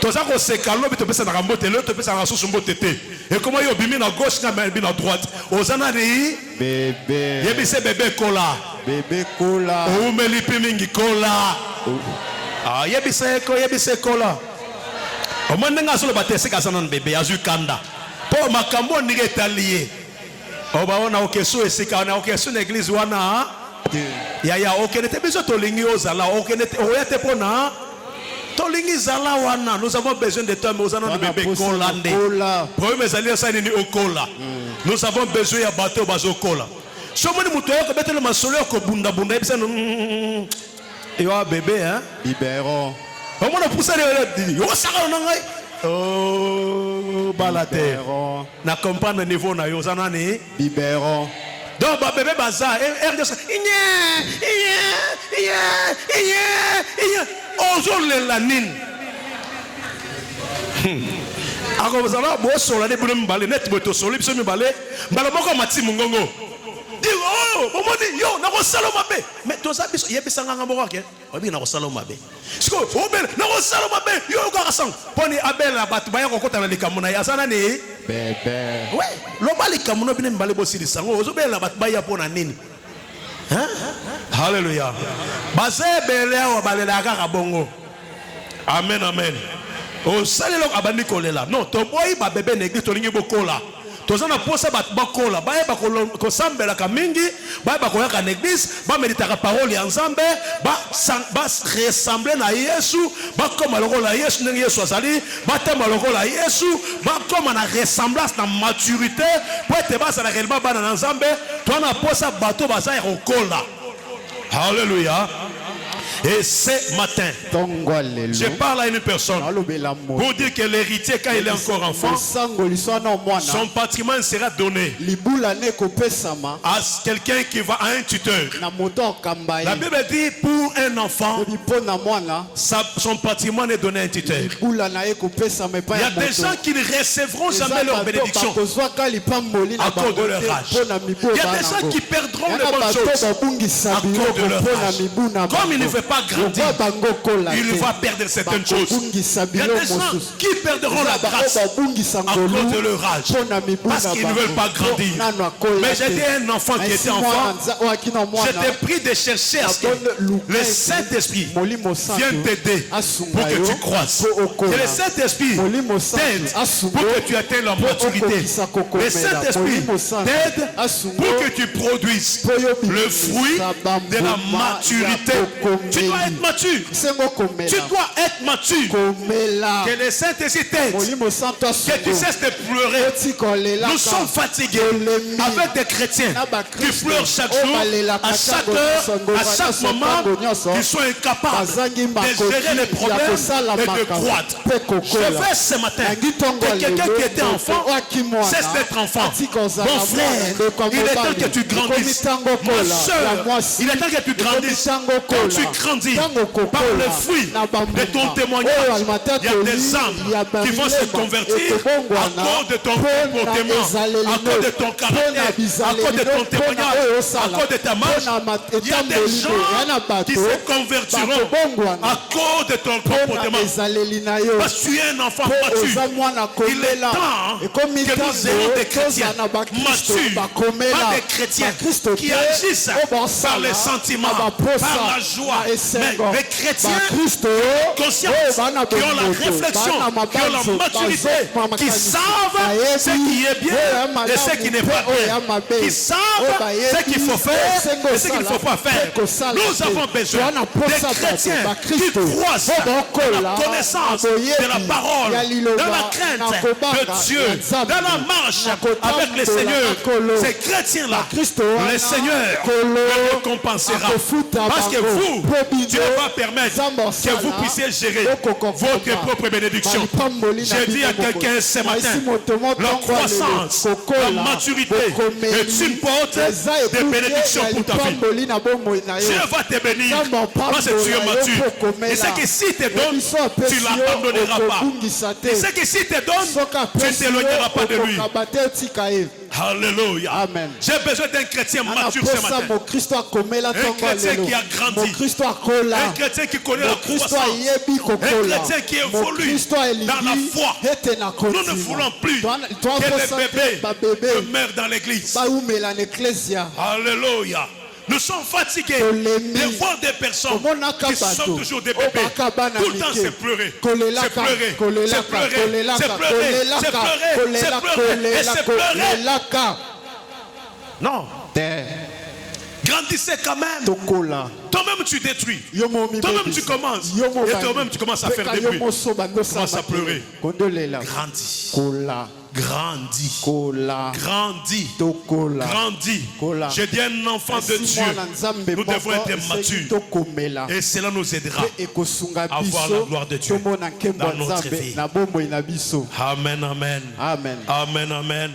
Toza ko sekalo bito pesa na kambote le to pesa na susu mbotete. Et comment yo bimi na gauche na bimi na droite. Ozana ni bébé. Yebi se bébé kola. Bébé kola. O meli pimingi kola. Ah yebi se kola. O mandenga solo batese kasana bébé azu kanda. Po makambo ni retalier. O baona okeso esika na okeso na église wana. Ya okenete biso to lingi ozala okenete oyate pona. Nous avons besoin de toi, nous avons besoin de bébé Kolande. Nous avons besoin de bateau bazo kola. Somoni mutoyo ko betelo masolo ko bunda bunda ebisa no. Yo bébé hein? Libéro. On m'a poussé le yo saka na ngai. Oh balate. Na comprendre niveau na yo zana ni libéro. Donc bébé baza Ozole la nine. Ako bazala bo sola de bune mbale net boto solo biso mi bale mbala moko mati mungongo. Di oh bomoni yo na ko saloma be. Mais toza biso yebisa nganga moko ke. Obi na ko saloma be. Siko obel na ko saloma be yo ko kasang. Poni abela batu baya ko kota na likamuna ya sana ni bebe. Ouais, lo bali kamuno bine mbale bo sili sango ozobela batu baya pona nini? Hein? Hallelujah. Base belea wa balela kaka bongo. Amen, amen. O salelo abandi kolela. Non, to boy ba bebe negi to lingi bokola. Tozana posa bat bakola. Ba ba ko sambela ka mingi, ba ba ko yaka l'église, ba medita ka parole ya nzambe, ba ressembler na Yesu, ba koma lokola Yesu ndenge Yesu azali, ba tema lokola Yesu, ba koma na ressemblance na maturité, pour être ba ça réellement ba na nzambe, to na posa bato ba za kola. Hallelujah. Et ce matin, je parle à une personne pour dire que l'héritier, quand il est encore enfant, son patrimoine sera donné à quelqu'un qui va à un tuteur. La Bible dit pour un enfant, son patrimoine est donné à un tuteur. Il y a des gens qui ne recevront jamais leur bénédiction à cause de leur âge. Il y a des gens qui perdront les bonnes choses à cause de leur âge. Comme il ne veut pas grandir, il va perdre certaines choses. Il y a des gens qui perdront la grâce à cause de leur âge parce qu'ils ne veulent pas grandir. Mais j'étais un enfant qui était enfant. J'étais pris de chercher à ce que le Saint-Esprit vienne t'aider pour que tu croisses. Que le Saint-Esprit t'aide pour que tu atteignes la maturité. Le Saint-Esprit t'aide pour que tu produises le fruit de la maturité. Tu dois être mature. Tu dois être mature. Que le Saint-Esprit t'aide. Que tu cesses de pleurer. Nous sommes fatigués avec des chrétiens qui pleurent chaque jour, à chaque heure, à chaque moment. Ils sont incapables de gérer les problèmes et de croître. Je veux ce matin que quelqu'un qui était enfant cesse d'être enfant. Mon frère, il est temps que tu grandisses. Ma soeur, il est temps que tu grandisses. Quand tu grandis par le fruit de ton témoignage, il y a des âmes qui vont se convertir à cause de ton comportement, à cause de ton caractère, à cause de ton témoignage, à cause de ta marche. Il y a des gens qui se convertiront à cause de ton comportement. Parce que tu es un enfant mature. Il est temps que nous ayons des chrétiens matures, pas des chrétiens qui agissent par les sentiments, par la joie, mais des chrétiens conscients, qui ont la réflexion, qui ont la maturité, qui savent ce qui est bien et ce qui n'est pas bien, qui savent ce qu'il faut faire et ce qu'il ne faut pas faire. Nous avons besoin des chrétiens qui croissent dans la connaissance de la parole, dans la crainte de Dieu, dans la marche avec le Seigneur. Ces chrétiens-là, le Seigneur les récompensera. Parce que vous, Dieu va permettre que vous puissiez gérer votre propre bénédiction. Je dis à quelqu'un ce matin, la croissance, la maturité est une porte de bénédiction pour ta vie. Dieu va te bénir parce que tu es mature. Et c'est que si tu te donnes, tu ne l'abandonneras pas. Et c'est que si tu te donnes, tu ne t'éloigneras pas de lui. Alléluia. Amen. J'ai besoin d'un chrétien mature ce matin. Un chrétien qui a grandi. Un chrétien qui connaît la croissance. Un chrétien qui évolue dans la foi. Nous ne voulons plus que les bébés meurent dans l'église. Alléluia. Nous sommes fatigués de voir des personnes qui sont toujours des bébés. Tout le temps c'est pleurer, c'est pleurer, c'est pleurer, c'est pleurer, c'est pleurer, c'est pleurer, et c'est pleurer. Non. Grandissez quand même. Toi-même tu détruis. Toi-même tu commences. Et toi-même tu commences à faire des bruits. Tu commences à pleurer. Grandis. Grandis. Grandis. Grandis. Je dis un enfant de Dieu. Nous devons être matures. Et cela nous aidera à voir la gloire de Dieu dans notre vie. Amen, amen. Amen. Amen, amen.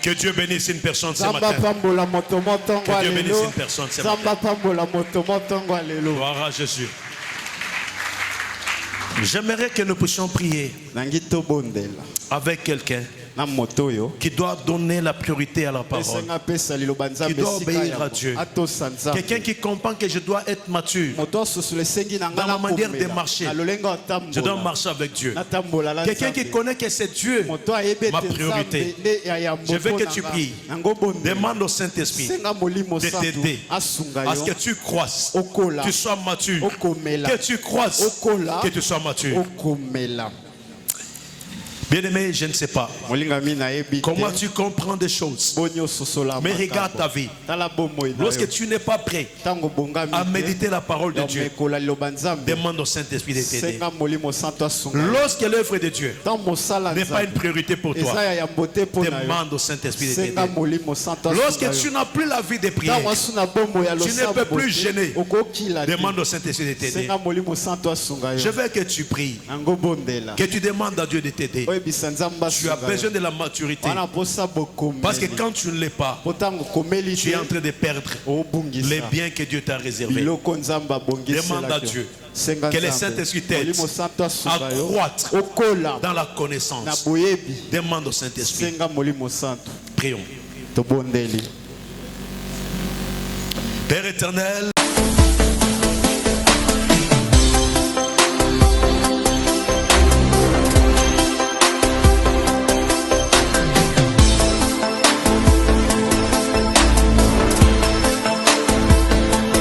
Que Dieu bénisse une personne ce matin. Que Dieu bénisse une personne ce matin. Gloire à Jésus. J'aimerais que nous puissions prier avec quelqu'un qui doit donner la priorité à la parole, qui doit obéir à Dieu. Quelqu'un qui comprend que je dois être mature dans la manière de marcher. Je dois marcher avec Dieu. Quelqu'un qui connaît que c'est Dieu ma priorité. Je veux que tu pries. Demande au Saint-Esprit de t'aider à ce que tu croisses, tu sois mature, que tu croisses, que tu sois mature. Bien-aimé, je ne sais pas comment tu comprends des choses, mais regarde ta vie. Lorsque tu n'es pas prêt à méditer la parole de Dieu, demande au Saint-Esprit de t'aider. Lorsque l'œuvre de Dieu n'est pas une priorité pour toi, demande au Saint-Esprit de t'aider. Lorsque tu n'as plus la vie de prière, tu ne peux plus gêner, demande au Saint-Esprit de t'aider. Je veux que tu pries, que tu demandes à Dieu de t'aider. Tu as besoin de la maturité, parce que quand tu ne l'es pas, tu es en train de perdre les biens que Dieu t'a réservés. Demande à Dieu que le Saint-Esprit t'aide à croître dans la connaissance. Demande au Saint-Esprit. Prions. Père éternel,